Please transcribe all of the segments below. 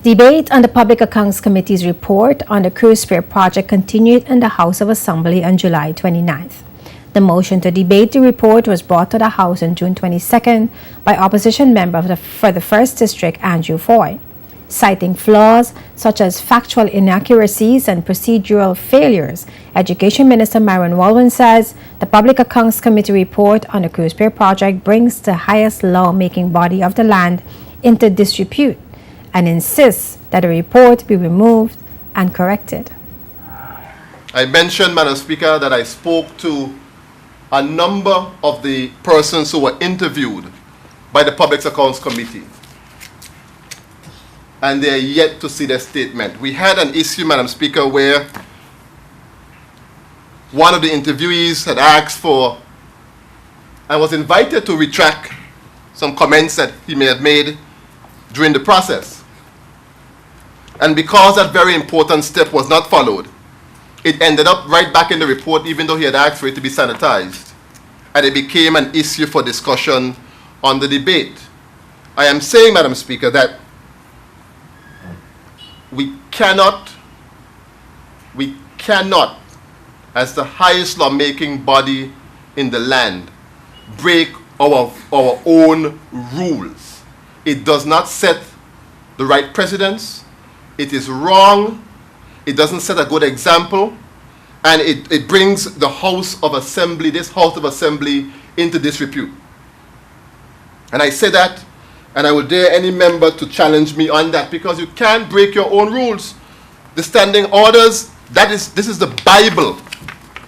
Debate on the Public Accounts Committee's report on the Pier project continued in the House of Assembly on July 29th. The motion to debate the report was brought to the House on June 22nd by opposition member for the 1st District, Andrew Foy. Citing flaws such as factual inaccuracies and procedural failures, Education Minister Myron Walwyn says the Public Accounts Committee report on the Pier project brings the highest lawmaking body of the land into disrepute and insists that the report be removed and corrected. I mentioned, Madam Speaker, that I spoke to a number of the persons who were interviewed by the Public Accounts Committee, and they are yet to see their statement. We had an issue, Madam Speaker, where one of the interviewees had asked for and was invited to retract some comments that he may have made during the process. And because that very important step was not followed, it ended up right back in the report, even though he had asked for it to be sanitized. And it became an issue for discussion on the debate. I am saying, Madam Speaker, that we cannot, as the highest lawmaking body in the land, break our own rules. It does not set the right precedents. It is wrong. It doesn't set a good example. And it brings the House of Assembly, this House of Assembly, into disrepute. And I say that, and I will dare any member to challenge me on that, because you can't break your own rules. The standing orders, this is the Bible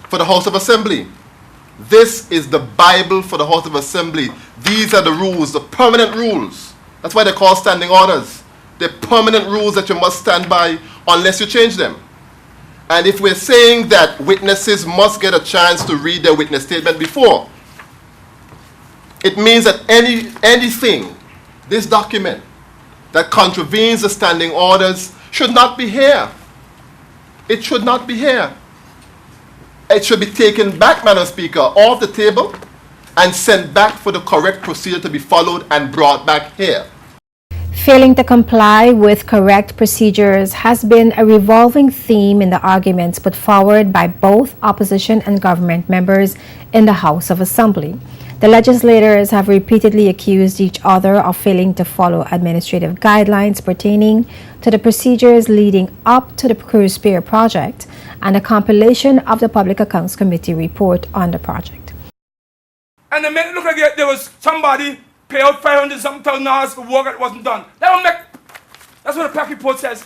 for the House of Assembly. This is the Bible for the House of Assembly. These are the rules, the permanent rules. That's why they're called standing orders. They're permanent rules that you must stand by unless you change them. And if we're saying that witnesses must get a chance to read their witness statement before, it means that anything, this document, that contravenes the standing orders should not be here. It should not be here. It should be taken back, Madam Speaker, off the table and sent back for the correct procedure to be followed and brought back here. Failing to comply with correct procedures has been a revolving theme in the arguments put forward by both opposition and government members in the House of Assembly. The legislators have repeatedly accused each other of failing to follow administrative guidelines pertaining to the procedures leading up to the Pier project and a compilation of the Public Accounts Committee report on the project. And the minute look like there was somebody pay out $500,000 for work that wasn't done. That's what the PAC report says.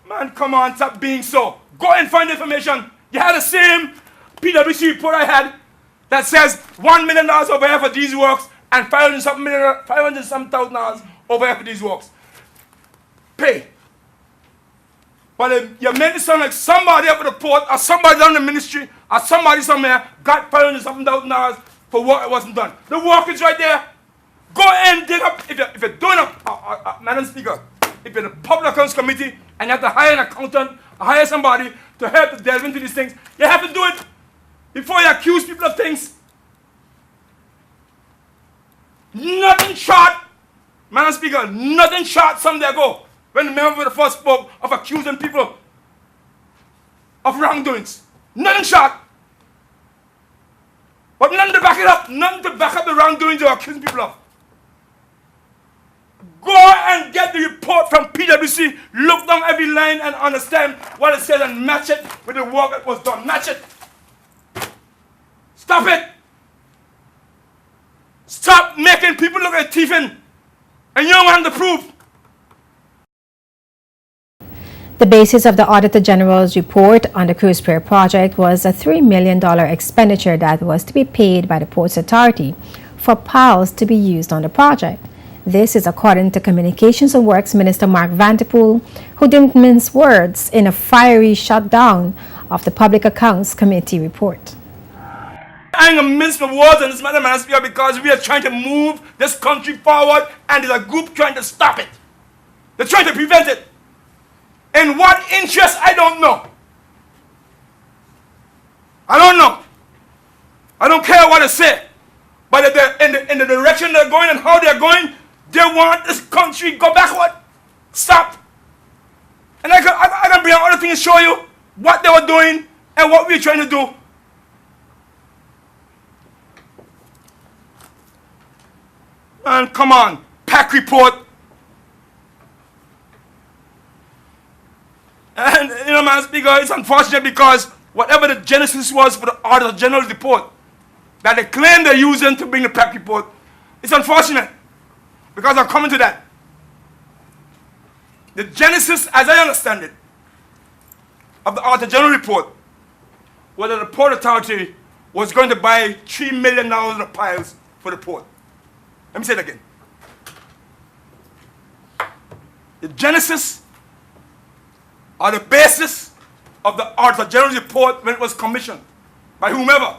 Man, come on, stop being so. Go and find information. You had the same PwC report I had that says $1 million over here for these works and $500,000 over here for these works. Pay. But you made it sound like somebody up at the port or somebody down in the ministry or somebody somewhere got $500,000 for work that wasn't done. The work is right there. Go and dig up. If you're doing Madam Speaker, if you're in the Public Accounts Committee and you have to hire an accountant or hire somebody to help to delve into these things, you have to do it before you accuse people of things. Nothing short, Madam Speaker, nothing short some day ago when the member first spoke of accusing people of wrongdoings. Nothing short. But nothing to back it up. Nothing to back up the wrongdoings you're accusing people of. Go and get the report from PwC. Look down every line and understand what it says and match it with the work that was done. Match it. Stop it. Stop making people look at teeth in. And you don't want to prove. The basis of the Auditor General's report on the Pier project was a $3 million expenditure that was to be paid by the Ports Authority for piles to be used on the project. This is according to Communications and Works Minister Mark Vanterpool, who didn't mince words in a fiery shutdown of the Public Accounts Committee report. I ain't gonna mince my words on this matter, Madam Speaker, because we are trying to move this country forward and there's a group trying to stop it. They're trying to prevent it. In what interest, I don't know. I don't know. I don't care what they say. But if they're in the direction they're going and how they're going, they want this country go backward. Stop. And I can bring out other things and show you what they were doing and what we're trying to do. And come on, PAC report. And, you know, Madam Speaker, it's unfortunate because whatever the genesis was for the Auditor General's report that they claim they're using to bring the PAC report, it's unfortunate because I'm coming to that. The genesis, as I understand it, of the Auditor General report was that the Port Authority was going to buy $3 million of piles for the port. Let me say it again. The genesis or the basis of the Auditor General's report when it was commissioned by whomever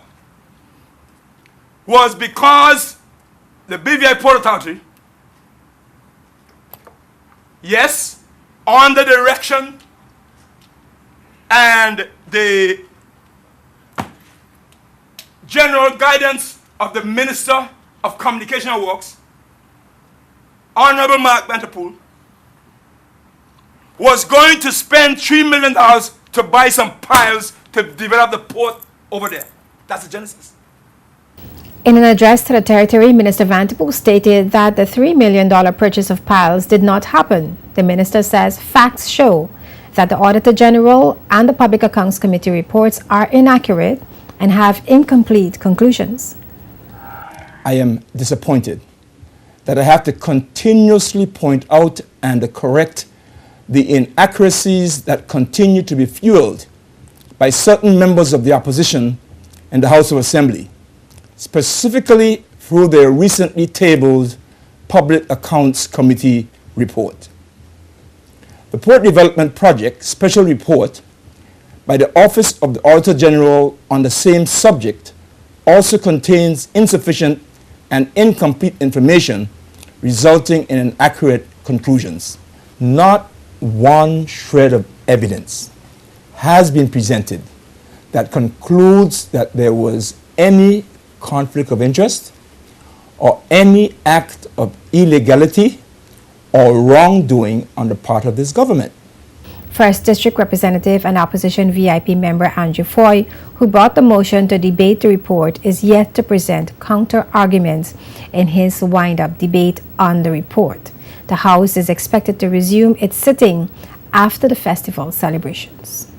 was because the BVI Port Authority, yes, on the direction and the general guidance of the Minister of Communication and Works, Honorable Mark Vanterpool, was going to spend $3 million to buy some piles to develop the port over there. That's the genesis. In an address to the territory, Minister Vanterpool stated that the $3 million purchase of piles did not happen. The minister says facts show that the Auditor General and the Public Accounts Committee reports are inaccurate and have incomplete conclusions. I am disappointed that I have to continuously point out and correct the inaccuracies that continue to be fueled by certain members of the opposition in the House of Assembly, specifically through their recently tabled Public Accounts Committee report. The Port Development Project Special Report by the Office of the Auditor General on the same subject also contains insufficient and incomplete information resulting in inaccurate conclusions. Not one shred of evidence has been presented that concludes that there was any conflict of interest or any act of illegality or wrongdoing on the part of this government. First District Representative and Opposition VIP member Andrew Foy, who brought the motion to debate the report, is yet to present counter-arguments in his wind-up debate on the report. The House is expected to resume its sitting after the festival celebrations.